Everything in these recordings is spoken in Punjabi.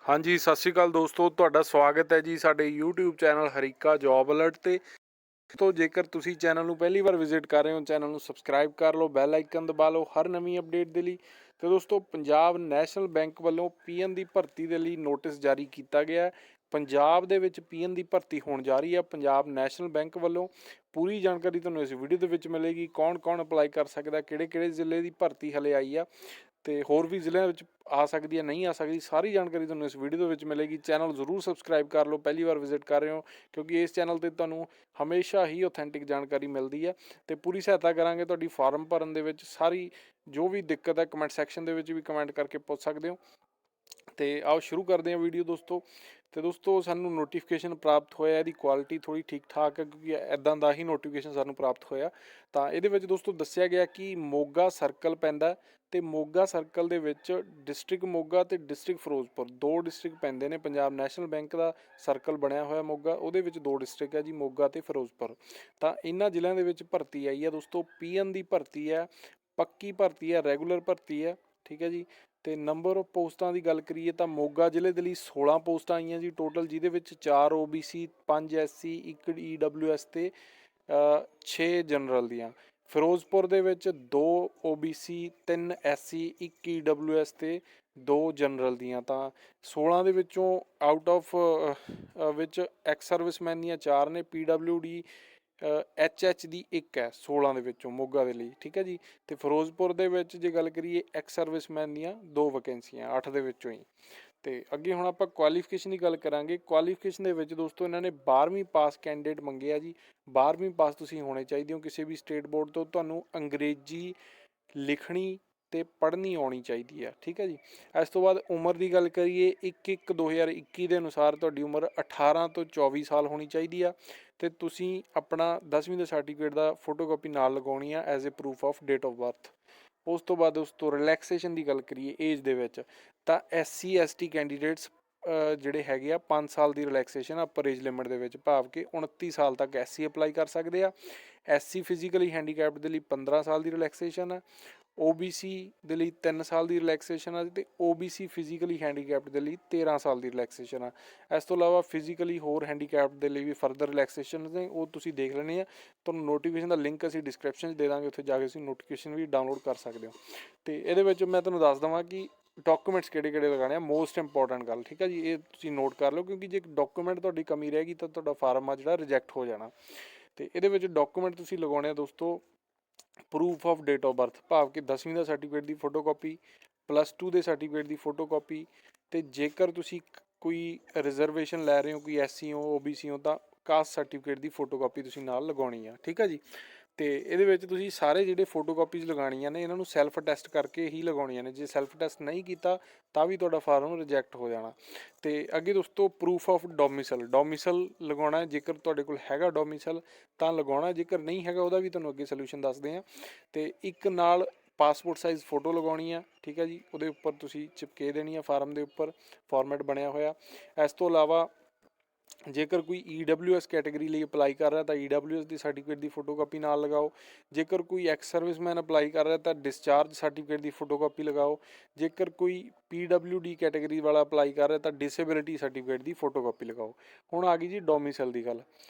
हाँ जी, सत श्री अकाल दोस्तों, तुहाडा स्वागत है जी साडे यूट्यूब चैनल हरीका जॉब अलर्ट ते। तो जेकर तुसी चैनल नूं पहली बार विजिट कर रहे हो, चैनल नूं सबसक्राइब कर लो, बैल आइकन दबा लो हर नवीं अपडेट दे लई। तो दोस्तों, पंजाब नैशनल बैंक वालों पीएन दी भर्ती दे लई नोटिस जारी किया गया है। पंजाब दे विच पीएन दी भर्ती होण जा रही है पंजाब नैशनल बैंक वालों। पूरी जानकारी तुहानूं इस वीडियो दे विच मिलेगी। कौन कौन अप्लाई कर सकदा, किहड़े-किहड़े जिले दी भर्ती हले आई आ ਤੇ ਹੋਰ ਵੀ ਜ਼ਿਲ੍ਹਿਆਂ ਵਿੱਚ ਆ ਸਕਦੀ ਹੈ, ਨਹੀਂ ਆ ਸਕਦੀ, ਸਾਰੀ ਜਾਣਕਾਰੀ ਤੁਹਾਨੂੰ ਇਸ ਵੀਡੀਓ ਦੇ ਵਿੱਚ ਮਿਲੇਗੀ। ਚੈਨਲ ਜ਼ਰੂਰ ਸਬਸਕ੍ਰਾਈਬ ਕਰ ਲਓ ਪਹਿਲੀ ਵਾਰ ਵਿਜ਼ਿਟ ਕਰ ਰਹੇ ਹੋ, ਕਿਉਂਕਿ ਇਸ ਚੈਨਲ ਤੇ ਤੁਹਾਨੂੰ ਹਮੇਸ਼ਾ ਹੀ ਆਥੈਂਟਿਕ ਜਾਣਕਾਰੀ ਮਿਲਦੀ ਹੈ ਤੇ ਪੂਰੀ ਸਹਾਇਤਾ ਕਰਾਂਗੇ ਤੁਹਾਡੀ ਫਾਰਮ ਭਰਨ ਦੇ ਵਿੱਚ। ਸਾਰੀ ਜੋ ਵੀ ਦਿੱਕਤ ਹੈ ਕਮੈਂਟ ਸੈਕਸ਼ਨ ਦੇ ਵਿੱਚ ਵੀ ਕਮੈਂਟ ਕਰਕੇ ਪੁੱਛ ਸਕਦੇ ਹੋ। ਤੇ ਆਓ ਸ਼ੁਰੂ ਕਰਦੇ ਹਾਂ ਵੀਡੀਓ ਦੋਸਤੋ। ਤੇ ਦੋਸਤੋ, ਸਾਨੂੰ ਨੋਟੀਫਿਕੇਸ਼ਨ ਪ੍ਰਾਪਤ ਹੋਇਆ, ਇਹਦੀ ਕੁਆਲਿਟੀ ਥੋੜੀ ਠੀਕ ਠਾਕ ਹੈ ਕਿਉਂਕਿ ਇੱਦਾਂ ਦਾ ਹੀ ਨੋਟੀਫਿਕੇਸ਼ਨ ਸਾਨੂੰ ਪ੍ਰਾਪਤ ਹੋਇਆ। ਤਾਂ ਇਹਦੇ ਵਿੱਚ ਦੋਸਤੋ ਦੱਸਿਆ ਗਿਆ ਕਿ ਮੋਗਾ ਸਰਕਲ ਪੈਂਦਾ ਤੇ ਮੋਗਾ ਸਰਕਲ ਦੇ ਵਿੱਚ ਡਿਸਟ੍ਰਿਕਟ ਮੋਗਾ ਤੇ ਡਿਸਟ੍ਰਿਕਟ ਫਿਰੋਜ਼ਪੁਰ, ਦੋ ਡਿਸਟ੍ਰਿਕਟ ਪੈਂਦੇ ਨੇ। ਪੰਜਾਬ ਨੈਸ਼ਨਲ ਬੈਂਕ ਦਾ ਸਰਕਲ ਬਣਿਆ ਹੋਇਆ ਮੋਗਾ, ਉਹਦੇ ਵਿੱਚ ਦੋ ਡਿਸਟ੍ਰਿਕਟ ਹੈ ਜੀ, ਮੋਗਾ ਤੇ ਫਿਰੋਜ਼ਪੁਰ। ਤਾਂ ਇਹਨਾਂ ਜ਼ਿਲ੍ਹਿਆਂ ਦੇ ਵਿੱਚ ਭਰਤੀ ਆਈ ਹੈ ਦੋਸਤੋ। ਪੀਐਨ ਦੀ ਭਰਤੀ ਹੈ, ਪੱਕੀ ਭਰਤੀ ਹੈ, ਰੈਗੂਲਰ ਭਰਤੀ ਹੈ, ਠੀਕ ਹੈ ਜੀ। ਤੇ ਨੰਬਰ ਆਫ ਪੋਸਟਾਂ ਦੀ ਗੱਲ ਕਰੀਏ ਤਾਂ ਮੋਗਾ ਜ਼ਿਲ੍ਹੇ ਦੇ ਲਈ 16 ਪੋਸਟਾਂ ਆਈਆਂ ਜੀ ਟੋਟਲ, ਜਿਹਦੇ ਵਿੱਚ 4 OBC, 5 SC, 1 EWS ਤੇ 6 ਜਨਰਲ ਦੀਆਂ। ਫਿਰੋਜ਼ਪੁਰ ਦੇ ਵਿੱਚ 2 OBC, 3 SC, 1 EWS ਤੇ 2 ਜਨਰਲ ਦੀਆਂ। ਤਾਂ 16 ਦੇ ਵਿੱਚੋਂ ਆਊਟ ਆਫ ਵਿੱਚ ਐਕਸ ਸਰਵਿਸਮੈਨ ਦੀਆਂ 4 ਨੇ, PWD HH ਦੀ 1 ਹੈ 16 ਦੇ ਵਿੱਚੋਂ ਮੋਗਾ ਦੇ ਲਈ, ਠੀਕ ਹੈ ਜੀ। ਤੇ ਫਿਰੋਜ਼ਪੁਰ ਦੇ ਵਿੱਚ ਜੇ ਗੱਲ ਕਰੀਏ ਐਕਸ ਸਰਵਿਸਮੈਨ ਦੀਆਂ 2 ਵੈਕੈਂਸੀਆਂ 8 ਦੇ ਵਿੱਚੋਂ ਹੀ। ਤੇ ਅੱਗੇ ਹੁਣ ਆਪਾਂ ਕੁਆਲੀਫਿਕੇਸ਼ਨ ਦੀ ਗੱਲ ਕਰਾਂਗੇ। ਕੁਆਲੀਫਿਕੇਸ਼ਨ ਦੇ ਵਿੱਚ ਦੋਸਤੋ ਇਹਨਾਂ ਨੇ 12ਵੀਂ ਪਾਸ ਕੈਂਡੀਡੇਟ ਮੰਗਿਆ ਜੀ। 12ਵੀਂ ਪਾਸ ਤੁਸੀਂ ਹੋਣੇ ਚਾਹੀਦੇ ਹੋ ਕਿਸੇ ਵੀ ਸਟੇਟ ਬੋਰਡ ਤੋਂ। ਤੁਹਾਨੂੰ ਅੰਗਰੇਜ਼ੀ ਲਿਖਣੀ ਤੇ ਪੜ੍ਹਨੀ ਆਉਣੀ ਚਾਹੀਦੀ ਹੈ, ਠੀਕ ਹੈ ਜੀ। ਇਸ ਤੋਂ ਬਾਅਦ ਉਮਰ ਦੀ ਗੱਲ ਕਰੀਏ 1/1/2021 ਦੇ ਅਨੁਸਾਰ ਤੁਹਾਡੀ ਉਮਰ 18 ਤੋਂ 24 ਸਾਲ ਹੋਣੀ ਚਾਹੀਦੀ ਆ। ਤੇ ਤੁਸੀਂ ਆਪਣਾ 10ਵੀਂ ਦਾ ਸਰਟੀਫਿਕੇਟ ਦਾ ਫੋਟੋਕਾਪੀ ਨਾਲ ਲਗਾਉਣੀ ਆ as a proof of date of birth. ਉਸ ਤੋਂ ਬਾਅਦ ਉਸ ਤੋਂ ਰਿਲੈਕਸੇਸ਼ਨ ਦੀ ਗੱਲ ਕਰੀਏ ਏਜ ਦੇ ਵਿੱਚ ਤਾਂ SC ST ਕੈਂਡੀਡੇਟਸ ਜਿਹੜੇ ਹੈਗੇ ਆ 5 ਸਾਲ ਦੀ ਰਿਲੈਕਸੇਸ਼ਨ ਅਪਰ ਏਜ ਲਿਮਿਟ ਦੇ ਵਿੱਚ, ਭਾਵ ਕਿ 29 ਸਾਲ ਤੱਕ SC ਅਪਲਾਈ ਕਰ ਸਕਦੇ ਆ। SC ਫਿਜ਼ੀਕਲੀ ਹੈਂਡੀਕੈਪਡ ਦੇ ਲਈ 15 ਸਾਲ ਦੀ ਰਿਲੈਕਸੇਸ਼ਨ ਹੈ। OBC ਦੇ ਲਈ 3 ਸਾਲ ਦੀ ਰਿਲੈਕਸੇਸ਼ਨ ਹੈ ਤੇ OBC ਫਿਜ਼ੀਕਲੀ ਹੈਂਡੀਕੈਪਡ ਦੇ ਲਈ 13 ਸਾਲ ਦੀ ਰਿਲੈਕਸੇਸ਼ਨ ਹੈ। ਇਸ ਤੋਂ ਇਲਾਵਾ ਫਿਜ਼ੀਕਲੀ ਹੋਰ ਹੈਂਡੀਕੈਪਡ ਦੇ ਲਈ ਵੀ ਫਰਦਰ ਰਿਲੈਕਸੇਸ਼ਨ ਨੇ, ਉਹ ਤੁਸੀਂ ਦੇਖ ਲੈਣੇ ਆ। ਤੁਹਾਨੂੰ ਨੋਟੀਫਿਕੇਸ਼ਨ ਦਾ ਲਿੰਕ ਅਸੀਂ ਡਿਸਕ੍ਰਿਪਸ਼ਨ 'ਚ ਦੇ ਦਾਂਗੇ, ਉੱਥੇ ਜਾ ਕੇ ਤੁਸੀਂ ਨੋਟੀਫਿਕੇਸ਼ਨ ਵੀ ਡਾਊਨਲੋਡ ਕਰ ਸਕਦੇ ਹੋ। ਤੇ ਇਹਦੇ ਵਿੱਚ ਮੈਂ ਤੁਹਾਨੂੰ ਦੱਸ ਦੇਵਾਂ ਕਿ ਡਾਕੂਮੈਂਟਸ ਕਿਹੜੇ ਲਗਾਉਣੇ ਆ। ਮੋਸਟ ਇੰਪੋਰਟੈਂਟ ਗੱਲ, ਠੀਕ ਹੈ ਜੀ, ਇਹ ਤੁਸੀਂ ਨੋਟ ਕਰ ਲਓ ਕਿਉਂਕਿ ਜੇ ਡਾਕੂਮੈਂਟ ਤੁਹਾਡੀ ਕਮੀ ਰਹੇਗੀ ਤਾਂ ਤੁਹਾਡਾ ਫਾਰਮ ਆ ਜਿਹੜਾ ਰਿਜੈਕਟ ਹੋ ਜਾਣਾ। ਤੇ ਇਹਦੇ ਵਿੱਚ ਡਾਕੂਮੈਂਟ ਤੁਸੀਂ ਲਗਾਉਣੇ ਆ ਦੋਸਤੋ, proof of date of birth, ਭਾਵ ਕਿ 10ਵੀਂ ਦਾ ਸਰਟੀਫਿਕੇਟ ਦੀ ਫੋਟੋਕਾਪੀ, +2 ਦੇ ਸਰਟੀਫਿਕੇਟ ਦੀ ਫੋਟੋਕਾਪੀ। ਤੇ ਜੇਕਰ ਤੁਸੀਂ ਕੋਈ ਰਿਜ਼ਰਵੇਸ਼ਨ ਲੈ ਰਹੇ ਹੋ, ਕੋਈ SC ਹੋ, OBC ਹੋ, ਤਾਂ ਕਾਸਟ ਸਰਟੀਫਿਕੇਟ ਦੀ ਫੋਟੋਕਾਪੀ ਤੁਸੀਂ ਨਾਲ ਲਗਾਉਣੀ ਆ, ਠੀਕ ਹੈ ਜੀ। ਤੇ ਇਹਦੇ ਵਿੱਚ ਤੁਸੀਂ ਸਾਰੇ ਜਿਹੜੇ ਫੋਟੋਕਾਪੀਜ਼ ਲਗਾਉਣੀਆਂ ਨੇ ਇਹਨਾਂ ਨੂੰ ਸੈਲਫ ਟੈਸਟ ਕਰਕੇ ਹੀ ਲਗਾਉਣੀਆਂ ਨੇ। ਜੇ ਸੈਲਫ ਟੈਸਟ ਨਹੀਂ ਕੀਤਾ ਤਾਂ ਵੀ ਤੁਹਾਡਾ ਫਾਰਮ ਰਿਜੈਕਟ ਹੋ ਜਾਣਾ। ਤੇ ਅੱਗੇ ਦੋਸਤੋ ਪ੍ਰੂਫ ਆਫ ਡੋਮਿਸਲ ਲਗਾਉਣਾ। ਜੇਕਰ ਤੁਹਾਡੇ ਕੋਲ ਹੈਗਾ ਡੋਮਿਸਲ ਤਾਂ ਲਗਾਉਣਾ, ਜੇਕਰ ਨਹੀਂ ਹੈਗਾ ਉਹਦਾ ਵੀ ਤੁਹਾਨੂੰ ਅੱਗੇ ਸੋਲਿਊਸ਼ਨ ਦੱਸਦੇ ਹਾਂ। ਤੇ ਇੱਕ ਨਾਲ ਪਾਸਪੋਰਟ ਸਾਈਜ਼ ਫੋਟੋ ਲਗਾਉਣੀ ਆ, ਠੀਕ ਹੈ ਜੀ, ਉਹਦੇ ਉੱਪਰ ਤੁਸੀਂ ਚਿਪਕੇ ਦੇਣੀ ਆ ਫਾਰਮ ਦੇ ਉੱਪਰ, ਫਾਰਮੈਟ ਬਣਿਆ ਹੋਇਆ। ਇਸ ਤੋਂ ਇਲਾਵਾ ਜੇਕਰ ਕੋਈ EWS ਕੈਟੇਗਰੀ ਲਈ ਅਪਲਾਈ ਕਰ ਰਿਹਾ ਤਾਂ EWS ਦੀ ਸਰਟੀਫਿਕੇਟ ਦੀ ਫੋਟੋਕਾਪੀ ਨਾਲ ਲਗਾਓ। ਜੇਕਰ ਕੋਈ ਐਕਸ ਸਰਵਿਸਮੈਨ ਅਪਲਾਈ ਕਰ ਰਿਹਾ ਤਾਂ ਡਿਸਚਾਰਜ ਸਰਟੀਫਿਕੇਟ ਦੀ ਫੋਟੋਕਾਪੀ ਲਗਾਓ। ਜੇਕਰ ਕੋਈ PWD ਕੈਟੇਗਰੀ ਵਾਲਾ ਅਪਲਾਈ ਕਰ ਰਿਹਾ ਤਾਂ ਡਿਸੇਬਿਲਿਟੀ ਸਰਟੀਫਿਕੇਟ ਦੀ ਫੋਟੋਕਾਪੀ ਲਗਾਓ। ਹੁਣ ਆ ਗਈ ਜੀ ਡੋਮਿਸਲ ਦੀ ਗੱਲ।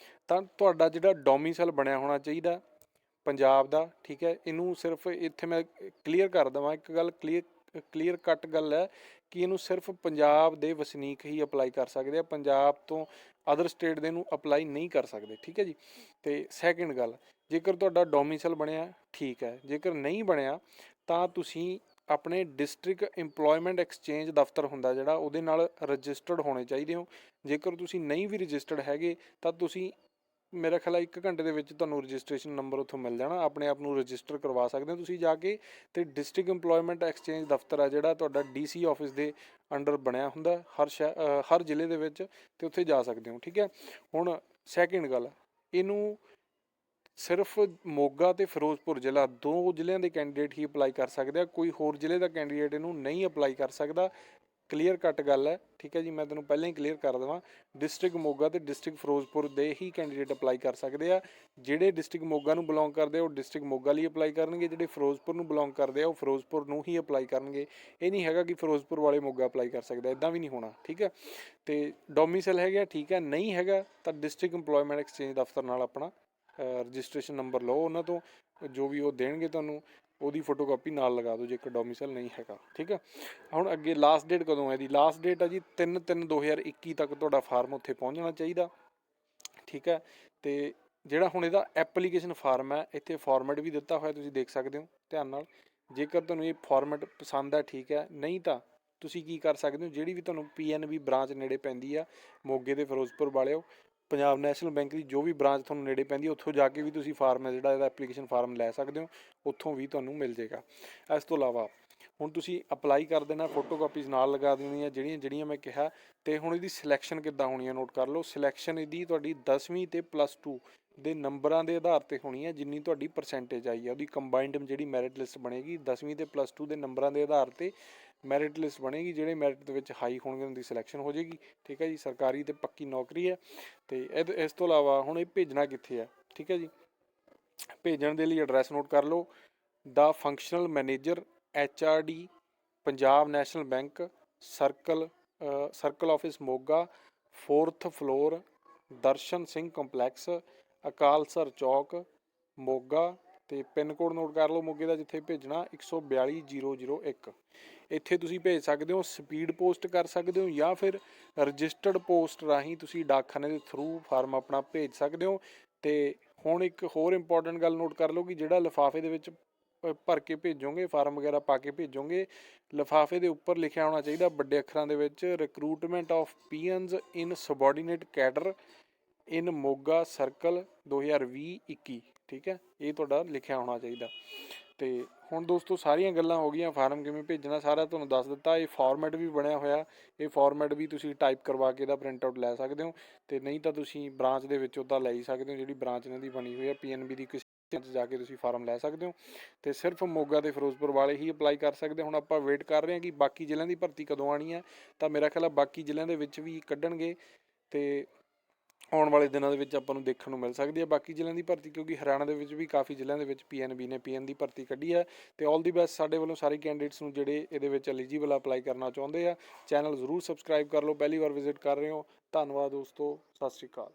ਤਾਂ ਤੁਹਾਡਾ ਜਿਹੜਾ ਡੋਮਿਸਲ ਬਣਿਆ ਹੋਣਾ ਚਾਹੀਦਾ ਪੰਜਾਬ ਦਾ, ਠੀਕ ਹੈ। ਇਹਨੂੰ ਸਿਰਫ ਇੱਥੇ ਮੈਂ ਕਲੀਅਰ ਕਰ ਦੇਵਾਂ ਇੱਕ ਗੱਲ, ਕਲੀਅਰ ਕੱਟ ਗੱਲ ਹੈ ਕਿ ਇਹਨੂੰ ਸਿਰਫ ਪੰਜਾਬ ਦੇ ਵਸਨੀਕ ਹੀ ਅਪਲਾਈ ਕਰ ਸਕਦੇ ਆ, ਪੰਜਾਬ ਤੋਂ ਅਦਰ ਸਟੇਟ ਦੇ ਨੂੰ ਅਪਲਾਈ ਨਹੀਂ ਕਰ ਸਕਦੇ, ਠੀਕ ਹੈ ਜੀ। ਤੇ ਸੈਕਿੰਡ ਗੱਲ, ਜੇਕਰ ਤੁਹਾਡਾ ਡੋਮਿਸਲ ਬਣਿਆ ਠੀਕ ਹੈ, ਜੇਕਰ ਨਹੀਂ ਬਣਿਆ ਤਾਂ ਤੁਸੀਂ ਆਪਣੇ ਡਿਸਟ੍ਰਿਕਟ ਇੰਪਲੋਇਮੈਂਟ ਐਕਸਚੇਂਜ ਦਫ਼ਤਰ ਹੁੰਦਾ ਜਿਹੜਾ, ਉਹਦੇ ਨਾਲ ਰਜਿਸਟਰਡ ਹੋਣੇ ਚਾਹੀਦੇ ਹੋ। ਜੇਕਰ ਤੁਸੀਂ ਨਹੀਂ ਵੀ ਰਜਿਸਟਰਡ ਹੈਗੇ ਤਾਂ ਤੁਸੀਂ, ਮੇਰਾ ਖਿਆਲ ਹੈ 1 ਘੰਟੇ ਦੇ ਵਿੱਚ ਤੁਹਾਨੂੰ ਰਜਿਸਟ੍ਰੇਸ਼ਨ ਨੰਬਰ ਉੱਥੋਂ ਮਿਲ ਜਾਣਾ, ਆਪਣੇ ਆਪ ਨੂੰ ਰਜਿਸਟਰ ਕਰਵਾ ਸਕਦੇ ਹੋ ਤੁਸੀਂ ਜਾ ਕੇ। ਤੇ ਡਿਸਟ੍ਰਿਕਟ ਇੰਪਲੋਇਮੈਂਟ ਐਕਸਚੇਂਜ ਦਫ਼ਤਰ ਆ ਜਿਹੜਾ ਤੁਹਾਡਾ DC ਆਫਿਸ ਦੇ ਅੰਡਰ ਬਣਿਆ ਹੁੰਦਾ ਹਰ ਜ਼ਿਲ੍ਹੇ ਦੇ ਵਿੱਚ, ਤੇ ਉੱਥੇ ਜਾ ਸਕਦੇ ਹੋ, ਠੀਕ ਹੈ। ਹੁਣ ਸੈਕਿੰਡ ਗੱਲ, ਇਹਨੂੰ ਸਿਰਫ ਮੋਗਾ ਤੇ ਫਿਰੋਜ਼ਪੁਰ ਜ਼ਿਲ੍ਹਾ, 2 ਜ਼ਿਲ੍ਹਿਆਂ ਦੇ ਕੈਂਡੀਡੇਟ ਹੀ ਅਪਲਾਈ ਕਰ ਸਕਦੇ ਆ। ਕੋਈ ਹੋਰ ਜ਼ਿਲ੍ਹੇ ਦਾ ਕੈਂਡੀਡੇਟ ਇਹਨੂੰ ਨਹੀਂ ਅਪਲਾਈ ਕਰ ਸਕਦਾ। ਕਲੀਅਰ ਕੱਟ ਗੱਲ ਹੈ, ਠੀਕ ਹੈ ਜੀ। ਮੈਂ ਤੈਨੂੰ ਪਹਿਲਾਂ ਹੀ ਕਲੀਅਰ ਕਰ ਦੇਵਾਂ, ਡਿਸਟ੍ਰਿਕਟ ਮੋਗਾ ਤੇ ਡਿਸਟ੍ਰਿਕਟ ਫਿਰੋਜ਼ਪੁਰ ਦੇ ਹੀ ਕੈਂਡੀਡੇਟ ਅਪਲਾਈ ਕਰ ਸਕਦੇ ਆ। ਜਿਹੜੇ ਡਿਸਟ੍ਰਿਕਟ ਮੋਗਾ ਨੂੰ ਬਿਲੋਂਗ ਕਰਦੇ ਆ ਉਹ ਡਿਸਟ੍ਰਿਕਟ ਮੋਗਾ ਲਈ ਅਪਲਾਈ ਕਰਨਗੇ, ਜਿਹੜੇ ਫਿਰੋਜ਼ਪੁਰ ਨੂੰ ਬਿਲੋਂਗ ਕਰਦੇ ਆ ਉਹ ਫਿਰੋਜ਼ਪੁਰ ਨੂੰ ਹੀ ਅਪਲਾਈ ਕਰਨਗੇ। ਇਹ ਨਹੀਂ ਹੈਗਾ ਕਿ ਫਿਰੋਜ਼ਪੁਰ ਵਾਲੇ ਮੋਗਾ ਅਪਲਾਈ ਕਰ ਸਕਦੇ, ਇੱਦਾਂ ਵੀ ਨਹੀਂ ਹੋਣਾ, ਠੀਕ ਹੈ। ਤੇ ਡੋਮੀਸਾਈਲ ਹੈਗਾ, ਠੀਕ ਹੈ। ਨਹੀਂ ਹੈਗਾ ਤਾਂ ਡਿਸਟ੍ਰਿਕਟ ਇੰਪਲੋਇਮੈਂਟ ਐਕਸਚੇਂਜ ਦਫ਼ਤਰ ਨਾਲ ਆਪਣਾ ਰਜਿਸਟ੍ਰੇਸ਼ਨ ਨੰਬਰ ਲਓ, ਉਹਨਾਂ ਤੋਂ ਜੋ ਵੀ ਉਹ ਦੇਣਗੇ ਤੁਹਾਨੂੰ ਉਹਦੀ ਫੋਟੋਕਾਪੀ ਨਾਲ ਲਗਾ ਦਿਓ ਜੇਕਰ ਡੋਮੀਸਾਈਲ ਨਹੀਂ ਹੈਗਾ, ਠੀਕ ਹੈ। ਹੁਣ ਅੱਗੇ ਲਾਸਟ ਡੇਟ ਕਦੋਂ ਹੈ ਇਹਦੀ? ਲਾਸਟ ਡੇਟ ਹੈ ਜੀ 3/3/2021 ਤੱਕ ਤੁਹਾਡਾ ਫਾਰਮ ਉੱਥੇ ਪਹੁੰਚ ਜਾਣਾ ਚਾਹੀਦਾ, ਠੀਕ ਹੈ। ਤੇ ਜਿਹੜਾ ਹੁਣ ਇਹਦਾ ਐਪਲੀਕੇਸ਼ਨ ਫਾਰਮ ਹੈ, ਇੱਥੇ ਫਾਰਮੈਟ ਵੀ ਦਿੱਤਾ ਹੋਇਆ, ਤੁਸੀਂ ਦੇਖ ਸਕਦੇ ਹੋ ਧਿਆਨ ਨਾਲ। ਜੇਕਰ ਤੁਹਾਨੂੰ ਇਹ ਫਾਰਮੈਟ ਪਸੰਦ ਹੈ, ਠੀਕ ਹੈ। ਨਹੀਂ ਤਾਂ ਤੁਸੀਂ ਕੀ ਕਰ ਸਕਦੇ ਹੋ, ਜਿਹੜੀ ਵੀ ਤੁਹਾਨੂੰ PNB ਬ੍ਰਾਂਚ ਨੇੜੇ ਪੈਂਦੀ ਆ, ਮੋਗੇ ਦੇ ਫਿਰੋਜ਼ਪੁਰ ਵਾਲਿਓ, ਪੰਜਾਬ ਨੈਸ਼ਨਲ ਬੈਂਕ ਦੀ ਜੋ ਵੀ ਬ੍ਰਾਂਚ ਤੁਹਾਨੂੰ ਨੇੜੇ ਪੈਂਦੀ ਹੈ, ਉੱਥੋਂ ਜਾ ਕੇ ਵੀ ਤੁਸੀਂ ਫਾਰਮ ਹੈ ਜਿਹੜਾ ਇਹਦਾ ਐਪਲੀਕੇਸ਼ਨ ਫਾਰਮ ਲੈ ਸਕਦੇ ਹੋ, ਉੱਥੋਂ ਵੀ ਤੁਹਾਨੂੰ ਮਿਲ ਜਾਏਗਾ। ਇਸ ਤੋਂ ਇਲਾਵਾ ਹੁਣ ਤੁਸੀਂ ਅਪਲਾਈ ਕਰ ਦੇਣਾ, ਫੋਟੋਕਾਪੀਜ਼ ਨਾਲ ਲਗਾ ਦੇਣੀਆਂ ਜਿਹੜੀਆਂ ਮੈਂ ਕਿਹਾ। ਅਤੇ ਹੁਣ ਇਹਦੀ ਸਿਲੈਕਸ਼ਨ ਕਿੱਦਾਂ ਹੋਣੀ ਹੈ, ਨੋਟ ਕਰ ਲਓ। ਸਿਲੈਕਸ਼ਨ ਇਹਦੀ ਤੁਹਾਡੀ 10ਵੀਂ ਅਤੇ +2 ਦੇ ਨੰਬਰਾਂ ਦੇ ਆਧਾਰ 'ਤੇ ਹੋਣੀ ਹੈ, ਜਿੰਨੀ ਤੁਹਾਡੀ ਪਰਸੈਂਟੇਜ ਆਈ ਹੈ। ਉਹਦੀ ਕੰਬਾਈਨਡ ਜਿਹੜੀ ਮੈਰਿਟ ਲਿਸਟ ਬਣੇਗੀ 10ਵੀਂ ਅਤੇ +2 ਦੇ ਨੰਬਰਾਂ ਦੇ ਆਧਾਰ 'ਤੇ ਮੈਰਿਟ ਲਿਸਟ ਬਣੇਗੀ। ਜਿਹੜੇ ਮੈਰਿਟ ਦੇ ਵਿੱਚ ਹਾਈ ਹੋਣਗੇ ਉਹਨਾਂ ਦੀ ਸਿਲੈਕਸ਼ਨ ਹੋ ਜਾਏਗੀ, ਠੀਕ ਹੈ ਜੀ। ਸਰਕਾਰੀ ਅਤੇ ਪੱਕੀ ਨੌਕਰੀ ਹੈ। ਅਤੇ ਇਸ ਤੋਂ ਇਲਾਵਾ ਹੁਣ ਇਹ ਭੇਜਣਾ ਕਿੱਥੇ ਹੈ, ਠੀਕ ਹੈ ਜੀ। ਭੇਜਣ ਦੇ ਲਈ ਐਡਰੈਸ ਨੋਟ ਕਰ ਲਓ। ਦਾ functional manager HRD Punjab National Bank, circle office Moga, 4th floor, Darshan Singh complex, Akalsar Chowk, Moga. ਅਤੇ ਪਿੰਨ ਕੋਡ ਨੋਟ ਕਰ ਲਓ ਮੋਗੇ ਦਾ ਜਿੱਥੇ ਭੇਜਣਾ 142001। ਇੱਥੇ ਤੁਸੀਂ ਭੇਜ ਸਕਦੇ ਹੋ, ਸਪੀਡ ਪੋਸਟ ਕਰ ਸਕਦੇ ਹੋ, ਜਾਂ ਫਿਰ ਰਜਿਸਟਰਡ ਪੋਸਟ ਰਾਹੀਂ ਤੁਸੀਂ ਡਾਕਖਾਨੇ ਦੇ ਥਰੂ ਫਾਰਮ ਆਪਣਾ ਭੇਜ ਸਕਦੇ ਹੋ। ਅਤੇ ਹੁਣ ਇੱਕ ਹੋਰ ਇੰਪੋਰਟੈਂਟ ਗੱਲ ਨੋਟ ਕਰ ਲਓ ਕਿ ਜਿਹੜਾ ਲਿਫਾਫੇ ਦੇ ਵਿੱਚ ਭਰ ਕੇ ਭੇਜੋਗੇ, ਫਾਰਮ ਵਗੈਰਾ ਪਾ ਕੇ ਭੇਜੋਗੇ, ਲਿਫਾਫੇ ਦੇ ਉੱਪਰ ਲਿਖਿਆ ਹੋਣਾ ਚਾਹੀਦਾ ਵੱਡੇ ਅੱਖਰਾਂ ਦੇ ਵਿੱਚ, recruitment of peons in subordinate cadre in Moga circle 2020-21, ਠੀਕ ਹੈ। ਇਹ ਤੁਹਾਡਾ ਲਿਖਿਆ ਹੋਣਾ ਚਾਹੀਦਾ। ਅਤੇ ਹੁਣ ਦੋਸਤੋ ਸਾਰੀਆਂ ਗੱਲਾਂ ਹੋ ਗਈਆਂ, ਫਾਰਮ ਕਿਵੇਂ ਭੇਜਣਾ ਸਾਰਾ ਤੁਹਾਨੂੰ ਦੱਸ ਦਿੱਤਾ। ਇਹ ਫਾਰਮੈਟ ਵੀ ਬਣਿਆ ਹੋਇਆ, ਇਹ ਫਾਰਮੈਟ ਵੀ ਤੁਸੀਂ ਟਾਈਪ ਕਰਵਾ ਕੇ ਇਹਦਾ ਪ੍ਰਿੰਟ ਆਊਟ ਲੈ ਸਕਦੇ ਹੋ। ਅਤੇ ਨਹੀਂ ਤਾਂ ਤੁਸੀਂ ਬ੍ਰਾਂਚ ਦੇ ਵਿੱਚ ਉਹਦਾ ਲੈ ਹੀ ਸਕਦੇ ਹੋ, ਜਿਹੜੀ ਬ੍ਰਾਂਚ ਇਹਨਾਂ ਦੀ ਬਣੀ ਹੋਈ ਹੈ PNB ਦੀ, ਕਿਸੇ ਜਾ ਕੇ ਤੁਸੀਂ ਫਾਰਮ ਲੈ ਸਕਦੇ ਹੋ। ਅਤੇ ਸਿਰਫ ਮੋਗਾ ਅਤੇ ਫਿਰੋਜ਼ਪੁਰ ਵਾਲੇ ਹੀ ਅਪਲਾਈ ਕਰ ਸਕਦੇ। ਹੁਣ ਆਪਾਂ ਵੇਟ ਕਰ ਰਹੇ ਹਾਂ ਕਿ ਬਾਕੀ ਜ਼ਿਲ੍ਹਿਆਂ ਦੀ ਭਰਤੀ ਕਦੋਂ ਆਉਣੀ ਹੈ। ਤਾਂ ਮੇਰਾ ਖਿਆਲ ਹੈ ਬਾਕੀ ਜ਼ਿਲ੍ਹਿਆਂ ਦੇ ਵਿੱਚ ਵੀ ਕੱਢਣਗੇ, ਅਤੇ ਆਉਣ ਵਾਲੇ ਦਿਨਾਂ ਦੇ ਵਿੱਚ ਆਪਾਂ ਨੂੰ ਦੇਖਣ ਨੂੰ ਮਿਲ ਸਕਦੀ ਹੈ ਬਾਕੀ ਜ਼ਿਲ੍ਹਿਆਂ ਦੀ ਭਰਤੀ, ਕਿਉਂਕਿ ਹਰਿਆਣਾ ਦੇ ਵਿੱਚ ਵੀ ਕਾਫੀ ਜ਼ਿਲ੍ਹਿਆਂ ਦੇ ਵਿੱਚ PNB ਨੇ PN ਦੀ ਭਰਤੀ ਕੱਢੀ ਹੈ। ਅਤੇ ਆਲ ਦੀ ਬੈਸਟ ਸਾਡੇ ਵੱਲੋਂ ਸਾਰੇ ਕੈਂਡੀਡੇਟਸ ਨੂੰ ਜਿਹੜੇ ਇਹਦੇ ਵਿੱਚ ਐਲੀਜੀਬਲ ਅਪਲਾਈ ਕਰਨਾ ਚਾਹੁੰਦੇ ਆ। ਚੈਨਲ ਜ਼ਰੂਰ ਸਬਸਕ੍ਰਾਈਬ ਕਰ ਲਓ, ਪਹਿਲੀ ਵਾਰ ਵਿਜ਼ਿਟ ਕਰ ਰਹੇ ਹੋ। ਧੰਨਵਾਦ ਦੋਸਤੋ, ਸਤਿ ਸ਼੍ਰੀ ਅਕਾਲ।